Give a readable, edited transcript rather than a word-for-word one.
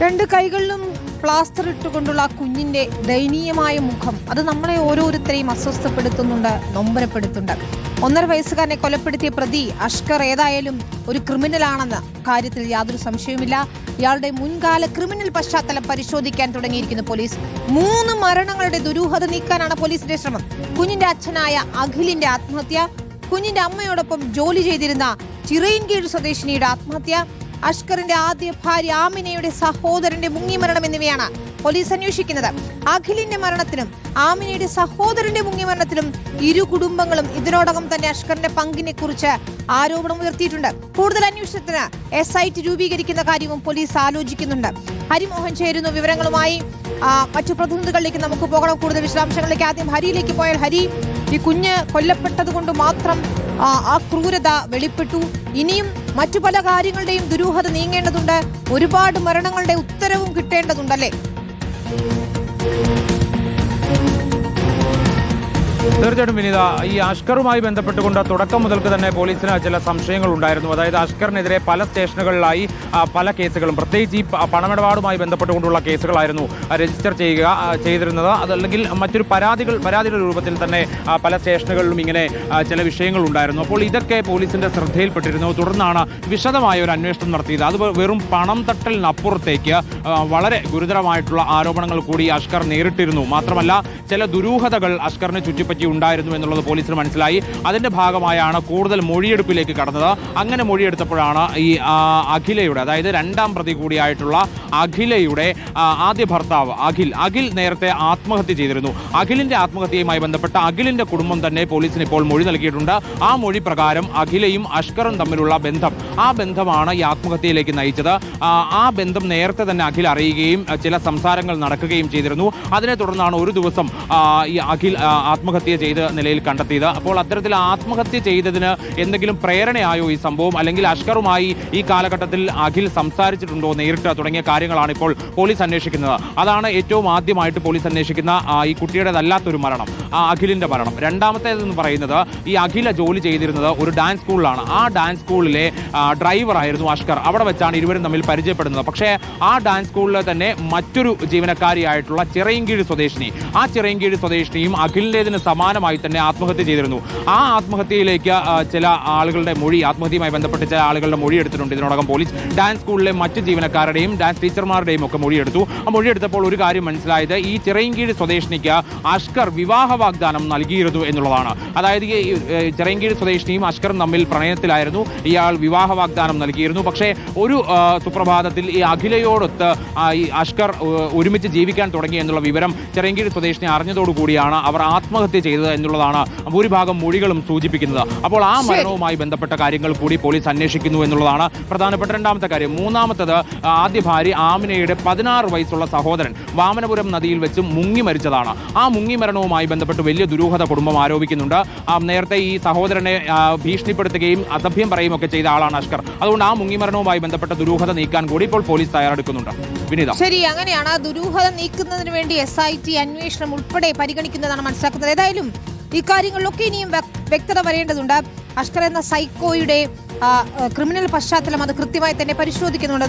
രണ്ട് കൈകളിലും പ്ലാസ്റ്റർ ഇട്ടുകൊണ്ടുള്ള കുഞ്ഞിന്റെ ദയനീയമായ മുഖം അത് നമ്മളെ ഓരോരുത്തരെയും അസ്വസ്ഥപ്പെടുത്തുന്നുണ്ട്, നൊമ്പരപ്പെടുത്തുന്നുണ്ട്. 1.5 വയസ്സുകാരനെ കൊലപ്പെടുത്തിയ പ്രതി അഷ്കർ ഏതായാലും ഒരു ക്രിമിനലാണെന്ന കാര്യത്തിൽ യാതൊരു സംശയവുമില്ല. ഇയാളുടെ മുൻകാല ക്രിമിനൽ പശ്ചാത്തലം പരിശോധിക്കാൻ തുടങ്ങിയിരിക്കുന്നു പോലീസ്. 3 മരണങ്ങളുടെ ദുരൂഹത നീക്കാനാണ് പോലീസിന്റെ ശ്രമം. കുഞ്ഞിന്റെ അച്ഛനായ അഖിലിന്റെ ആത്മഹത്യ, കുഞ്ഞിന്റെ അമ്മയോടൊപ്പം ജോലി ചെയ്തിരുന്ന ചിറയിൻകീഴ് സ്വദേശിനിയുടെ ആത്മഹത്യ, അഷ്കറിന്റെ ആദ്യ ഭാര്യ ആമിനയുടെ സഹോദരന്റെ മുങ്ങിമരണം എന്നിവയാണ് പോലീസ് അന്വേഷിക്കുന്നത്. അഖിലിന്റെ മരണത്തിലും ആമിനയുടെ സഹോദരന്റെ മുങ്ങിമരണത്തിലും ഇരു കുടുംബങ്ങളും ഇതിനോടകം തന്നെ അഷ്കറിന്റെ പങ്കിനെ കുറിച്ച് ആരോപണം ഉയർത്തിയിട്ടുണ്ട്. കൂടുതൽ അന്വേഷണത്തിന് SIT രൂപീകരിക്കുന്ന കാര്യവും പോലീസ് ആലോചിക്കുന്നുണ്ട്. ഹരിമോഹൻ ചേരുന്നു വിവരങ്ങളുമായി. മറ്റു പ്രതിനിധികളിലേക്ക് നമുക്ക് പോകണം. കൂടുതൽ വിശദാംശങ്ങളിലേക്ക് ആദ്യം ഹരിയിലേക്ക് പോയാൽ, ഹരി, ഈ കുഞ്ഞ് കൊല്ലപ്പെട്ടത് കൊണ്ട് മാത്രം ആ ക്രൂരത വെളിപ്പെട്ടു. ഇനിയും മറ്റു പല കാര്യങ്ങളുടെയും ദുരൂഹത നീങ്ങേണ്ടതുണ്ട്. ഒരുപാട് മരണങ്ങളുടെ ഉത്തരവും കിട്ടേണ്ടതുണ്ടല്ലേ? തീർച്ചയായിട്ടും വിനീത, ഈ അഷ്കറുമായി ബന്ധപ്പെട്ടുകൊണ്ട് തുടക്കം മുതൽക്ക് തന്നെ പോലീസിന് ചില സംശയങ്ങൾ ഉണ്ടായിരുന്നു. അതായത് അഷ്കറിനെതിരെ പല സ്റ്റേഷനുകളിലായി പല കേസുകളും, പ്രത്യേകിച്ച് ഈ പണമിടപാടുമായി ബന്ധപ്പെട്ടുകൊണ്ടുള്ള കേസുകളായിരുന്നു രജിസ്റ്റർ ചെയ്തിരുന്നത്. അതല്ലെങ്കിൽ മറ്റൊരു പരാതിയുടെ രൂപത്തിൽ തന്നെ പല സ്റ്റേഷനുകളിലും ഇങ്ങനെ ചില വിഷയങ്ങൾ ഉണ്ടായിരുന്നു. അപ്പോൾ ഇതൊക്കെ പോലീസിന്റെ ശ്രദ്ധയിൽപ്പെട്ടിരുന്നു. തുടർന്നാണ് വിശദമായ ഒരു അന്വേഷണം നടത്തിയത്. അത് വെറും പണം തട്ടലിനപ്പുറത്തേക്ക് വളരെ ഗുരുതരമായിട്ടുള്ള ആരോപണങ്ങൾ കൂടി അഷ്കർ നേരിട്ടിരുന്നു. മാത്രമല്ല ചില ദുരൂഹതകൾ അഷ്കറിനെ ചുറ്റിപ്പറ്റി ഉണ്ടായിരുന്നു എന്നുള്ളത് പോലീസിന് മനസ്സിലായി. അതിന്റെ ഭാഗമായാണ് കൂടുതൽ മൊഴിയെടുപ്പിലേക്ക് കടന്നത്. അങ്ങനെ മൊഴിയെടുത്തപ്പോഴാണ് ഈ അഖിലയുടെ, അതായത് 2ാം പ്രതി കൂടിയായിട്ടുള്ള അഖിലയുടെ ആദ്യ ഭർത്താവ് അഖിൽ നേരത്തെ ആത്മഹത്യ ചെയ്തിരുന്നു. അഖിലിന്റെ ആത്മഹത്യയുമായി ബന്ധപ്പെട്ട അഖിലിന്റെ കുടുംബം തന്നെ പോലീസിന് ഇപ്പോൾ മൊഴി നൽകിയിട്ടുണ്ട്. ആ മൊഴി പ്രകാരം അഖിലയും അഷ്കറും തമ്മിലുള്ള ബന്ധം, ആ ബന്ധമാണ് ഈ ആത്മഹത്യയിലേക്ക് നയിച്ചത്. ആ ബന്ധം നേരത്തെ തന്നെ അഖിൽ അറിയുകയും ചില സംസാരങ്ങൾ നടക്കുകയും ചെയ്തിരുന്നു. അതിനെ തുടർന്നാണ് ഒരു ദിവസം ഈ അഖിൽ ആത്മഹത്യ ചെയ്ത നിലയിൽ കണ്ടെത്തിയത്. അപ്പോൾ അത്തരത്തിൽ ആത്മഹത്യ ചെയ്തതിന് എന്തെങ്കിലും പ്രേരണയായോ ഈ സംഭവം, അല്ലെങ്കിൽ അഷ്കറുമായി ഈ കാലഘട്ടത്തിൽ അഖിൽ സംസാരിച്ചിട്ടുണ്ടോ നേരിട്ട്, തുടങ്ങിയ കാര്യങ്ങളാണ് ഇപ്പോൾ പോലീസ് അന്വേഷിക്കുന്നത്. അതാണ് ഏറ്റവും ആദ്യമായിട്ട് പോലീസ് അന്വേഷിക്കുന്ന ഈ കുട്ടിയുടേതല്ലാത്തൊരു മരണം, അഖിലിന്റെ മരണം. രണ്ടാമത്തേതെന്ന് പറയുന്നത്, ഈ അഖില ജോലി ചെയ്തിരുന്നത് ഒരു ഡാൻസ് സ്കൂളിലാണ്. ആ ഡാൻസ് സ്കൂളിലെ ഡ്രൈവറായിരുന്നു അഷ്കർ. അവിടെ വെച്ചാണ് ഇരുവരും തമ്മിൽ പരിചയപ്പെടുന്നത്. പക്ഷേ ആ ഡാൻസ് സ്കൂളിലെ തന്നെ മറ്റൊരു ജീവനക്കാരിയായിട്ടുള്ള ചിറയിൻകീഴ് സ്വദേശിനി, ആ ചിറയിൻകീഴ് സ്വദേശിനിയും അഖിലിന്റേതിന് സമാനമായി തന്നെ ആത്മഹത്യ ചെയ്തിരുന്നു. ആ ആത്മഹത്യയിലേക്ക് ചില ആളുകളുടെ മൊഴി, ആത്മഹത്യയുമായി ബന്ധപ്പെട്ട് ചില ആളുകളുടെ മൊഴി എടുത്തിട്ടുണ്ട് ഇതിനോടകം പോലീസ്. ഡാൻസ് സ്കൂളിലെ മറ്റ് ജീവനക്കാരുടെയും ഡാൻസ് ടീച്ചർമാരുടെയും ഒക്കെ മൊഴിയെടുത്തു. ആ മൊഴിയെടുത്തപ്പോൾ ഒരു കാര്യം മനസ്സിലായത്, ഈ ചിറയിൻകീഴ് സ്വദേശിനിക്ക് അഷ്കർ വിവാഹ വാഗ്ദാനം നൽകിയിരുന്നു എന്നുള്ളതാണ്. അതായത് ഈ ചിറയിൻകീഴ് സ്വദേശിനിയും അഷ്കറും തമ്മിൽ പ്രണയത്തിലായിരുന്നു. ഇയാൾ വിവാഹ വാഗ്ദാനം നൽകിയിരുന്നു. പക്ഷേ ഒരു സുപ്രഭാതത്തിൽ ഈ അഖിലയോടൊത്ത് ഈ അഷ്കർ ഒരുമിച്ച് ജീവിക്കാൻ തുടങ്ങി എന്നുള്ള വിവരം ചിറയിൻകീഴ് സ്വദേശിനി അറിഞ്ഞതോടുകൂടിയാണ് അവർ ആത്മഹത്യ ചെയ്തത് എന്നുള്ളതാണ് ഭൂരിഭാഗം മൊഴികളും സൂചിപ്പിക്കുന്നത്. അപ്പോൾ ആ മരണവുമായി ബന്ധപ്പെട്ട കാര്യങ്ങൾ കൂടി പോലീസ് അന്വേഷിക്കുന്നു എന്നുള്ളതാണ് പ്രധാനപ്പെട്ട രണ്ടാമത്തെ കാര്യം. മൂന്നാമത്തത്, ആദ്യ ഭാര്യ ആമിനയുടെ 16 വയസ്സുള്ള സഹോദരൻ വാമനപുരം നദിയിൽ വെച്ച് മുങ്ങി മരിച്ചതാണ്. ആ മുങ്ങി മരണവുമായി ബന്ധപ്പെട്ട് വലിയ ദുരൂഹത കുടുംബം ആരോപിക്കുന്നുണ്ട്. നേരത്തെ ഈ സഹോദരനെ ഭീഷണിപ്പെടുത്തുകയും അസഭ്യം പറയുകയും ഒക്കെ ചെയ്ത ആളാണ് അഷ്കർ. അതുകൊണ്ട് ആ മുങ്ങി മരണവുമായി ബന്ധപ്പെട്ട ദുരൂഹത നീക്കാൻ കൂടി ഇപ്പോൾ പോലീസ് തയ്യാറെടുക്കുന്നുണ്ട്. വിനീത, ശരി, അങ്ങനെയാണ്. ദുരൂഹത നീക്കുന്നതിന് വേണ്ടി SIT അന്വേഷണം ഉൾപ്പെടെ പരിഗണിക്കുന്നതാണ് മനസ്സിലാക്കുന്നത്. ഏതായാലും ഇക്കാര്യങ്ങളിലൊക്കെ ഇനിയും വ്യക്തത വരേണ്ടതുണ്ട്. അഷ്കർ എന്ന സൈക്കോയുടെ ക്രിമിനൽ പശ്ചാത്തലം അത് കൃത്യമായി തന്നെ പരിശോധിക്കുന്നുണ്ട്.